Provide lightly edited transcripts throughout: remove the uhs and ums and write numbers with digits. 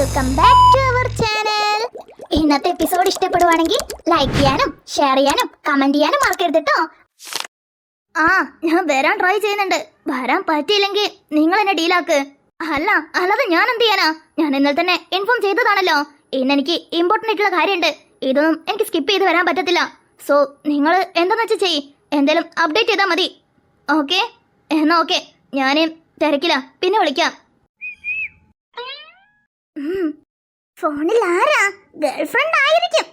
Welcome back to our channel. ഇന്നത്തെ episode ഇഷ്ടപ്പെടുവാണെങ്കിൽ like ചെയ്യാനും ഷെയർ ചെയ്യാനും കമന്റ് ചെയ്യാനും മറക്കരുത് കേട്ടോ. ഞാൻ വരാൻ ട്രൈ ചെയ്യുന്നുണ്ട്. വരാൻ പറ്റിയില്ലെങ്കിൽ നിങ്ങൾ എന്നെ ഡീലാക്ക്. അല്ലാതെ ഞാൻ എന്ത് ചെയ്യാനാ? ഞാൻ ഇന്നലെ തന്നെ ഇൻഫോം ചെയ്തതാണല്ലോ. ഇന്ന് എനിക്ക് ഇമ്പോർട്ടൻ്റ് ആയിട്ടുള്ള കാര്യമുണ്ട്. ഇതൊന്നും എനിക്ക് സ്കിപ്പ് ചെയ്ത് വരാൻ പറ്റത്തില്ല. സോ നിങ്ങൾ എന്താന്ന് വെച്ചാൽ ചെയ്യ്. എന്തായാലും അപ്ഡേറ്റ് ചെയ്താൽ മതി. ഓക്കെ എന്നാ ഓക്കെ. ഞാൻ തിരക്കില്ല, പിന്നെ വിളിക്കാം. ഫോണിൽ ആരാ? ഗേൾഫ്രണ്ട് ആയിരിക്കും.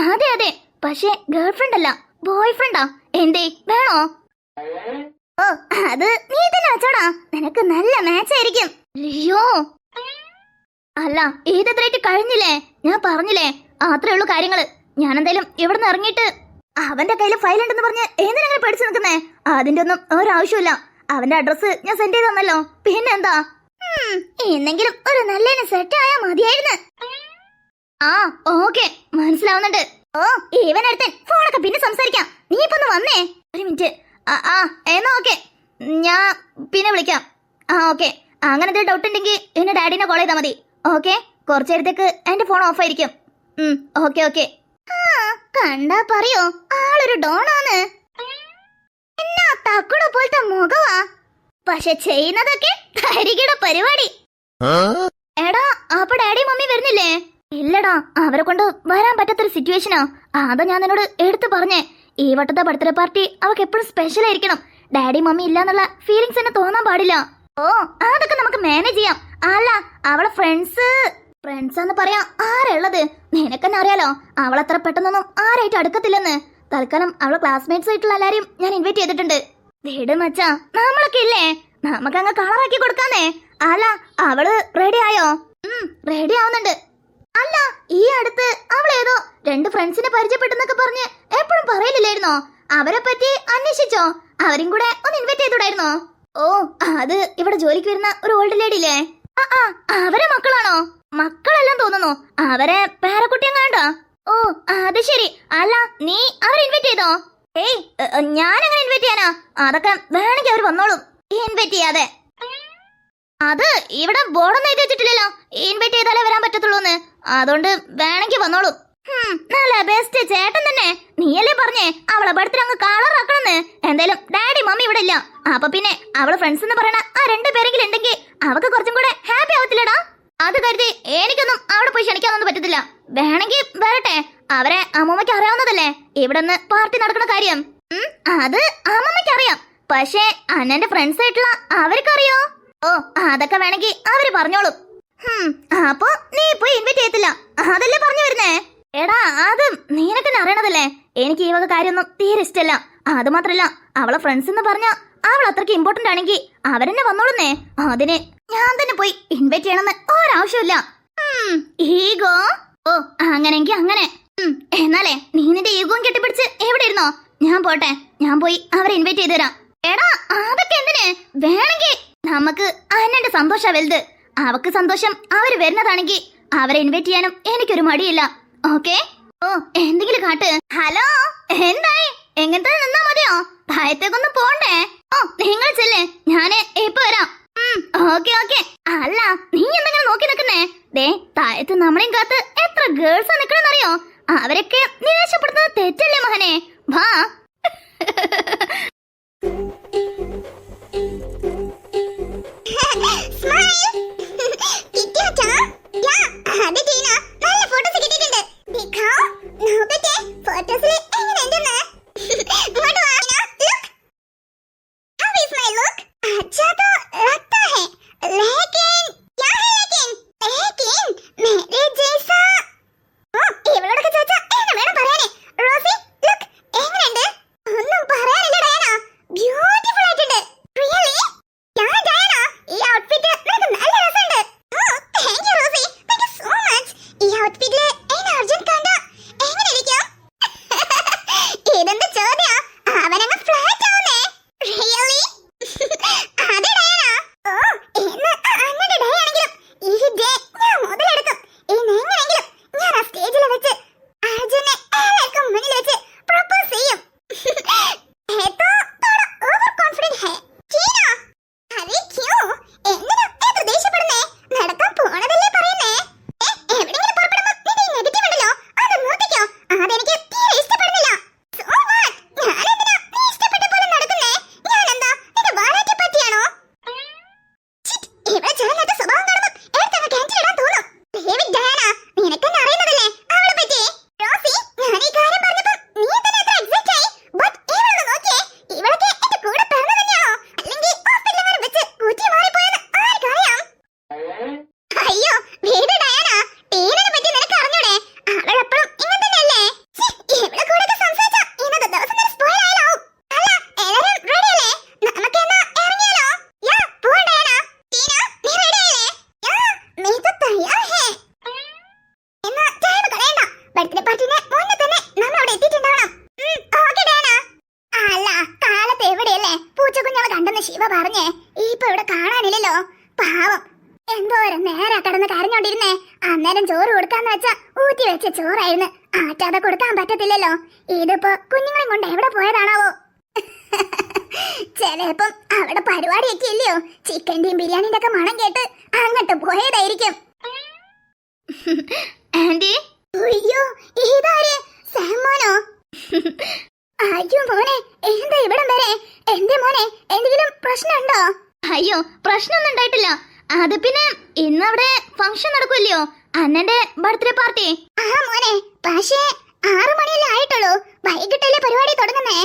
അതെ അതെ, പക്ഷെ ഗേൾഫ്രണ്ട് അല്ല, ബോയ് ഫ്രണ്ടാ. എന്തേ വേണോ? ഓ അത് നീ തന്നെ വെച്ചോടാ, നിനക്ക് നല്ല മാച്ച് ആയിരിക്കും. അയ്യോ അല്ല, ഏതെത്രയായിട്ട് കഴിഞ്ഞില്ലേ? ഞാൻ പറഞ്ഞില്ലേ അത്രേ ഉള്ളൂ കാര്യങ്ങള്. ഞാൻ എന്തായാലും ഇവിടുന്ന് ഇറങ്ങിയിട്ട് അവന്റെ കയ്യിൽ ഫയൽ ഉണ്ടെന്ന് പറഞ്ഞ് എന്തിനങ്ങനെ പേടിച്ചു നിൽക്കുന്നേ? അതിന്റെ ഒന്നും ഒരാവശ്യമില്ല. അവന്റെ അഡ്രസ് ഞാൻ സെൻഡ് ചെയ്ത് തന്നല്ലോ, പിന്നെന്താ? എന്നെങ്കിലും ഒരു നല്ലതിന് സെറ്റ് ആയാ മതിയായിരുന്നു. ഓക്കെ മനസ്സിലാവുന്നുണ്ട്. ഓ ഇവനടുത്തൻ ഫോണൊക്കെ പിന്നെ സംസാരിക്കാം. നീ ഇപ്പൊ ഒന്ന് വന്നേ, ഒരു മിനിറ്റ്. എന്നാ ഓക്കെ, ഞാൻ പിന്നെ വിളിക്കാം. ഓക്കെ. അങ്ങനെ എന്തെങ്കിലും ഡൗട്ട് ഉണ്ടെങ്കിൽ എന്നെ ഡാഡിനെ കോൾ ചെയ്താൽ മതി. ഓക്കെ, കുറച്ചു നേരത്തേക്ക് എന്റെ ഫോൺ ഓഫ് ആയിരിക്കും. Okay okay. കണ്ടാ പറയോ ആളൊരു ഡോണാന്ന്. എന്നാ തക്കുട പോലത്തെ മുഖവാ, പക്ഷെ ചെയ്യുന്നതൊക്കെ കരികിട പരിപാടി. എടാ അപ്പൊ ഡാഡി മമ്മി വരുന്നില്ലേ? ഇല്ലടാ, അവരെ കൊണ്ട് വരാൻ പറ്റാത്തൊരു സിറ്റുവേഷനാ. അതാ ഞാൻ എന്നോട് എടുത്തു പറഞ്ഞേ. ഈ വട്ടത്തെ ബർത്ത്ഡേ പാർട്ടി അവർക്ക് എപ്പോഴും സ്പെഷ്യൽ ആയിരിക്കണം. ഡാഡി മമ്മി ഇല്ലാന്നുള്ള ഫീലിങ്സ് തന്നെ തോന്നാൻ പാടില്ല. ഓ അതൊക്കെ നമുക്ക് മാനേജ് ചെയ്യാം. അല്ല അവളെ ഫ്രണ്ട്സാന്ന് പറയാ ആരാ ഉള്ളത്? നിനക്കെന്നെ അറിയാലോ, അവളത്ര പെട്ടെന്നൊന്നും ആരായിട്ട് അടുക്കത്തില്ലെന്ന്. തൽക്കാലം അവളെ ക്ലാസ്മേറ്റ്സ് ആയിട്ടുള്ള എല്ലാരെയും ഞാൻ ഇൻവൈറ്റ് ചെയ്തിട്ടുണ്ട്. വീട് മച്ചാ, നമ്മളൊക്കെ ഇല്ലേ, നമുക്കങ്ങ് കളറാക്കി കൊടുക്കാന്നേ. അല്ല അവള് റെഡി ആയോ? റെഡി ആവുന്നുണ്ട്. അല്ല ഈ അടുത്ത് അവളേതോ 2 ഫ്രണ്ട്സിനെ പരിചയപ്പെട്ടെന്നൊക്കെ പറഞ്ഞ് എപ്പോഴും പറയില്ലായിരുന്നോ? അവരെ പറ്റി അന്വേഷിച്ചോ? അവരും കൂടെ ഒന്ന് ഇൻവൈറ്റ് ചെയ്തൂടായിരുന്നോ? ഓ അത് ഇവിടെ ജോലിക്ക് വരുന്ന ഒരു ഓൾഡ് ലേഡി ഇല്ലേ, അവരെ മക്കളാണോ? മക്കളെല്ലാം തോന്നുന്നു. അവരെ പേരക്കുട്ടിയും കണ്ടോ? ഓ അത് ശരി. അല്ല നീ അവരെ ഇൻവൈറ്റ് ചെയ്തോ? ഏയ് ഞാനങ്ങനെ ഇൻവൈറ്റ് ചെയ്യാനാ? അതൊക്കെ വേണമെങ്കിൽ അവർ വന്നോളും. ഇൻവൈറ്റ് ചെയ്യാതെ അത് ഇവിടെ ബോർഡൊന്നും എഴുതി വെച്ചിട്ടില്ലല്ലോ, ഇൻവൈറ്റ് ചെയ്താലേ വരാൻ പറ്റത്തുള്ളൂന്ന്. അതുകൊണ്ട് വേണമെങ്കിൽ വന്നോളൂ. നല്ല ബെസ്റ്റ് ചേട്ടൻ തന്നെ. നീയല്ലേ പറഞ്ഞേ അവളെ ബർത്ത്ഡേ അങ്ങ് കളറാക്കണമെന്ന്. എന്തായാലും ഡാഡി മമ്മി ഇവിടെ ഇല്ല. അപ്പൊ പിന്നെ അവളെ ഫ്രണ്ട്സ് എന്ന് പറയണ ആ 2 പേരെങ്കിലും ഉണ്ടെങ്കിൽ അവക്ക് കുറച്ചും കൂടെ ഹാപ്പി ആവത്തില്ലടാ. അത് കരുതി എനിക്കൊന്നും അവിടെ പോയി ക്ഷണിക്കാനൊന്നും പറ്റത്തില്ല. വേണമെങ്കിൽ വരട്ടെ, അവരെ അമ്മൂമ്മയ്ക്ക് അറിയാവുന്നതല്ലേ ഇവിടെ നിന്ന് പാർട്ടി നടക്കുന്ന കാര്യം. അത് അമ്മമ്മയ്ക്ക് അറിയാം, പക്ഷേ അണ്ണന്റെ ഫ്രണ്ട്സ് ആയിട്ടുള്ള അവർക്കറിയോ? ഓ അതൊക്കെ വേണമെങ്കിൽ അവര് പറഞ്ഞോളും. അപ്പൊ നീ പോയി ഇൻവൈറ്റ് ചെയ്യത്തില്ല, അതല്ലേ പറഞ്ഞു വരുന്നേ? എടാ അത് നീനക്കെന്നെ അറിയണതല്ലേ, എനിക്ക് ഈ വക കാര്യമൊന്നും തീരെ ഇഷ്ടല്ല. അത് മാത്രല്ല അവളെ ഫ്രണ്ട്സ് എന്ന് പറഞ്ഞ അവൾ അത്രയ്ക്ക് ഇമ്പോർട്ടന്റ് ആണെങ്കിൽ അവരെന്നെ വന്നോളുന്നേ. അതിന് ഞാൻ തന്നെ പോയി ഇൻവൈറ്റ് ചെയ്യണമെന്ന് ഒരാവശ്യമില്ല. ഈഗോ. ഓ അങ്ങനെങ്കി അങ്ങനെ. എന്നാലേ നീ നിന്റെ ഈഗോയും കെട്ടിപ്പിടിച്ച് എവിടെ ഇരുന്നോ? ഞാൻ പോട്ടെ, ഞാൻ പോയി അവരെ ഇൻവൈറ്റ് ചെയ്ത് തരാം. എടാ അതൊക്കെ എന്തിന്? വേണമെങ്കിൽ നമുക്ക് അന്നന്റെ സന്തോഷ വലുത്. അവക്ക് സന്തോഷം അവര് വരുന്നതാണെങ്കിൽ അവരെ ഇൻവൈറ്റ് ചെയ്യാനും എനിക്കൊരു മടിയില്ല. ഓക്കെ. ഓ എന്തെങ്കിലും കാട്ട്. ഹലോ എന്തായി? എങ്ങനത്തെ നിന്നാ മതിയോ? താഴത്തേക്കൊന്നും പോണ്ടേ? ഓ നിങ്ങൾ ചെല്ലേ, ഞാന് ഇപ്പൊ വരാം. Okay okay. അല്ല നീ എന്തെങ്കിലും നോക്കി നിൽക്കുന്നേ? ദേ താഴത്ത് നമ്മളെയും കാത്ത് എത്ര ഗേൾസാ നിക്കണെന്നറിയോ? അവരൊക്കെ നിരാശപ്പെടുന്നത് തെറ്റല്ലേ മഹനെ? വാ. ബ്യൂട്ടിഫുൾ പാവം എന്തോരം നേരെ കിടന്ന് കരഞ്ഞോണ്ടിരുന്നേ. അന്നേരം ചോറ് കൊടുക്കാന്ന് വെച്ചാ ഊറ്റി വെച്ച ചോറായിരുന്നു. ആറ്റാതെ കൊടുക്കാൻ പറ്റത്തില്ലല്ലോ. ഇതിപ്പോ കുഞ്ഞുങ്ങളെ കൊണ്ട് എവിടെ പോയതാണാവോ? ചിലപ്പം അവിടെ പരിപാടിയൊക്കെ ഇല്ലയോ, ചിക്കന്റെയും ബിരിയാണിന്റെ ഒക്കെ മണം കേട്ട് അങ്ങോട്ട് പോയതായിരിക്കും. ആന്റി, അയ്യോ ഇതാര്? സാമോനോ? അയ്യോ മോനെ, എന്താ ഇവിടം വരെ? എന്റെ മോനെ എന്തെങ്കിലും പ്രശ്നമുണ്ടോ? അയ്യോ പ്രശ്നമൊന്നും ഉണ്ടായിട്ടില്ല. അത് പിന്നെ ഇന്നവിടെ ഫംഗ്ഷൻ നടക്കുമല്ലോ, അന്നന്റെ ബർത്ത്ഡേ പാർട്ടി. ആ മോനെ, പക്ഷേ 6 മണിയല്ലേ ആയിട്ടുള്ളൂ, വൈകിട്ടല്ലേ പരിപാടി തുടങ്ങുന്നേ?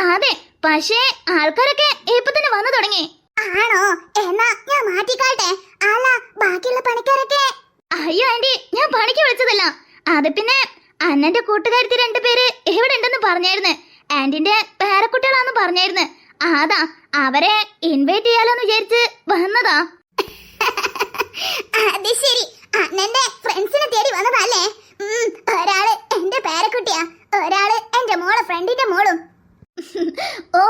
അതെ, പക്ഷേ ആൾക്കാരൊക്കെ ഇപ്പൊ തന്നെ വന്നു തുടങ്ങി. ആണോ? എന്നാ ഞാൻ മാറ്റിക്കാട്ടെ. അല്ല ബാക്കിയുള്ള പണിക്കാരൊക്കെ? അയ്യോ ആന്റി, ഞാൻ പണിക്ക് വിളിച്ചതല്ല. അത് പിന്നെ അന്നന്റെ കൂട്ടുകാരത്തി 2 പേര് എവിടെ ഉണ്ടെന്ന് പറഞ്ഞായിരുന്നു. ആന്റിന്റെ പേരക്കുട്ടികളാന്ന് പറഞ്ഞായിരുന്നു. അതാ അവരെ ഇൻവൈറ്റ് ചെയ്യാലോന്ന് വിചാരിച്ച് വന്നതാ. അത് ശരി, അന്നന്റെ ഫ്രണ്ട്സിനെ തേടി വന്നതല്ലേ? ഒരാള് എന്റെ പേരക്കുട്ടിയാ, ഒരാള് എന്റെ മോളെ ഫ്രണ്ടിന്റെ മോളും. ഓ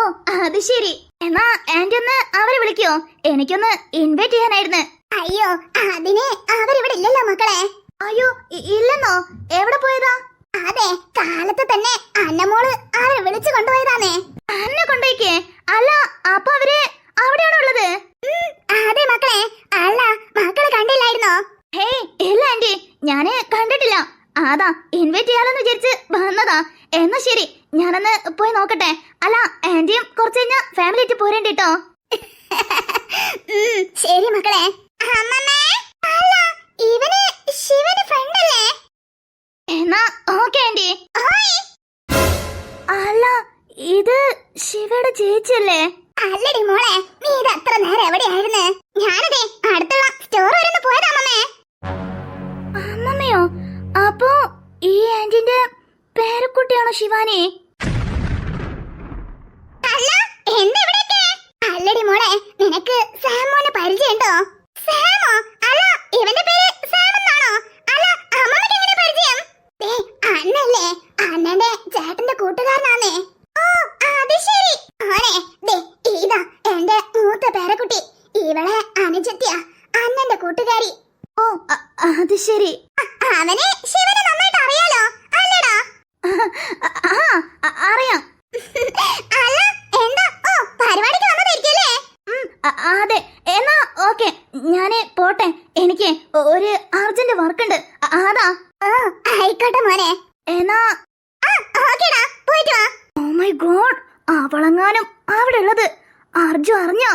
അത് ശരി. എന്നാ ആന്റി ഒന്ന് അവരെ വിളിക്കോ, എനിക്കൊന്ന് ഇൻവൈറ്റ് ചെയ്യാനായിരുന്നു. അയ്യോ അതിന് അവരിവിടെ ഇല്ലല്ലോ മക്കളെ. അയ്യോ ഇല്ലെന്നോ? എവിടെ പോയതാ? അതെ, കാലത്ത് തന്നെ അന്നമോള് അവരെ വിളിച്ചു കൊണ്ടുപോയതാന്നേ. അന്ന കൊണ്ടുപോയിക്കേ? അല്ല അപ്പൊ അവര് അവിടെയാണോ ഉള്ളത്? അതെ മക്കളെ. അല്ല മക്കളെ കണ്ടില്ലായിരുന്നോ? ഹേയ് ഇല്ല ആന്റി, ഞാന് കണ്ടിട്ടില്ല. അതാ ഇൻവൈറ്റ് ചെയ്യാലോന്ന് വിചാരിച്ച് വന്നതാ. എന്നാ ശരി, ഞാനൊന്ന് പോയി നോക്കട്ടെ. അല്ല ആന്റിയും കുറച്ച് കഴിഞ്ഞാ ഫാമിലി ആയിട്ട് പോരേണ്ടിട്ടോ. ശരി മക്കളെ. അല്ല ഇവന് ശിവന് ഫ്രണ്ട് അല്ലേ? എന്നാ ഓക്കെ ആന്റി. അല്ല ഇത് ശിവയുടെ ചേച്ചിയല്ലേ? അല്ലടി മോളെ, നീ ഇത് അത്ര നേരം എവിടെയായിരുന്നു? ഞാനതേ അടുത്തുള്ള സ്റ്റോർ വരെ പോയതാ അമ്മമ്മേ. അമ്മമ്മയോ? അപ്പോ ഈ ആന്റിന്റെ പേരക്കുട്ടിയാണോ ശിവാനി? അല്ല എന്താ ഇവിടെയൊക്കെ? അല്ലടി മോളെ, നിനക്ക് സാമോനെ പരിചയമുണ്ടോ? സാമോ? അല്ല ഇവന്റെ പേര് സാം എന്നാണോ? അല്ല അമ്മമ്മക്ക് എങ്ങനെ പരിചയം? അന്നല്ലേ, അന്നന്റെ ചേട്ടന്റെ കൂട്ടുകാരനാന്നേ. ഓ അത് ശരി. ആണേ, ദേ ഇതാ എന്റെ മൂത്ത പേരക്കുട്ടി. ഇവളെ അനുജത്തിയാ, അന്നന്റെ കൂട്ടുകാരി. ഓ അത് ശരി. അവനെ ശിവനെ നന്നായിട്ട് അറിയാലോ അല്ലേടാ? അറിയാം. അല്ല എന്താ? ഓ പരിപാടിക്ക് വന്നതായിരിക്കല്ലേ? അതെ. എന്നാ ഓക്കെ, ഞാന് പോട്ടെ, എനിക്ക് ഒരു അർജന്റ് വർക്ക് ഉണ്ട്. അതാ. ആയിക്കോട്ടെ മോനെ. എന്നാ ഓക്കേടാ, പോയിട്ട് വാ. ഓ മൈ ഗോഡ്, അവളെങ്ങാനും അവിടെ ഉള്ളത് അർജു അറിഞ്ഞോ?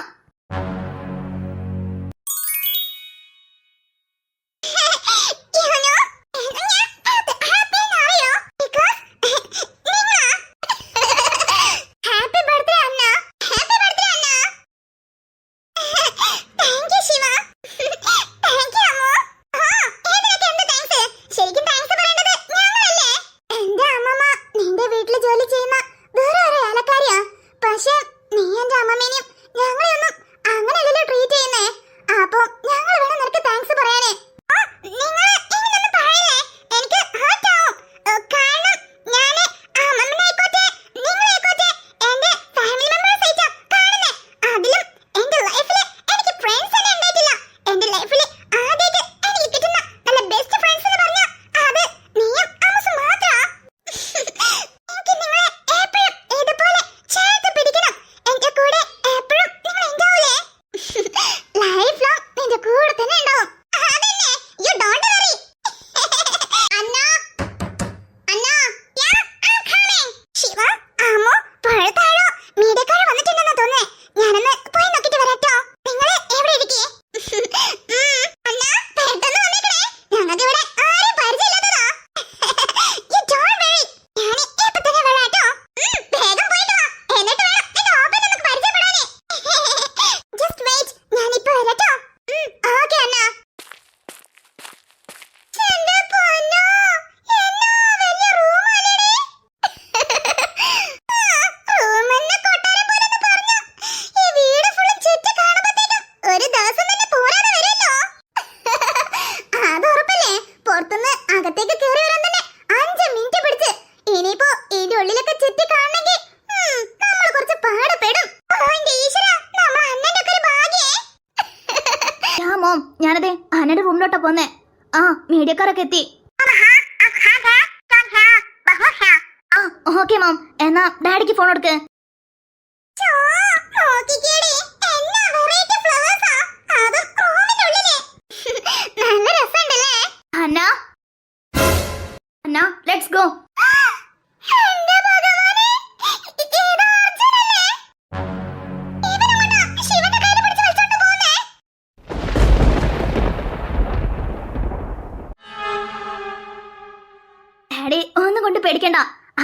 മോം, ഞാനതേ ആനയുടെ റൂമിലോട്ടാ പോന്നേ. ആ മീഡിയക്കാരൊക്കെ എത്തി. ആ ഓക്കെ മോം, എന്നാ ഡാഡിക്ക് ഫോൺ കൊടുക്ക്. അന്ന അന്ന ലെറ്റ്സ് ഗോ. ഡാഡി ഒന്നും കൊണ്ട് പേടിക്കണ്ട.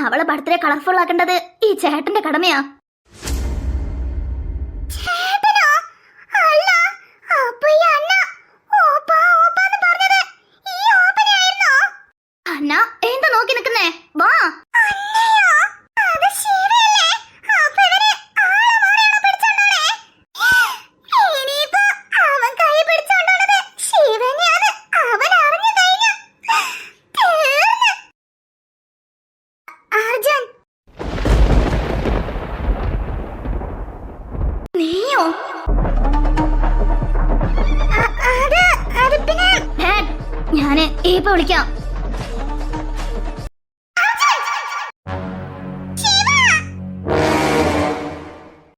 അവളെ ബർത്ത്ഡേ കളർഫുൾ ആക്കേണ്ടത് ഈ ചേട്ടന്റെ കടമയാ. അന്ന എന്താ നോക്കി നിക്കുന്നേ? വാ. നീയോ? ഞാന് ഇപ്പൊ വിളിക്കാം.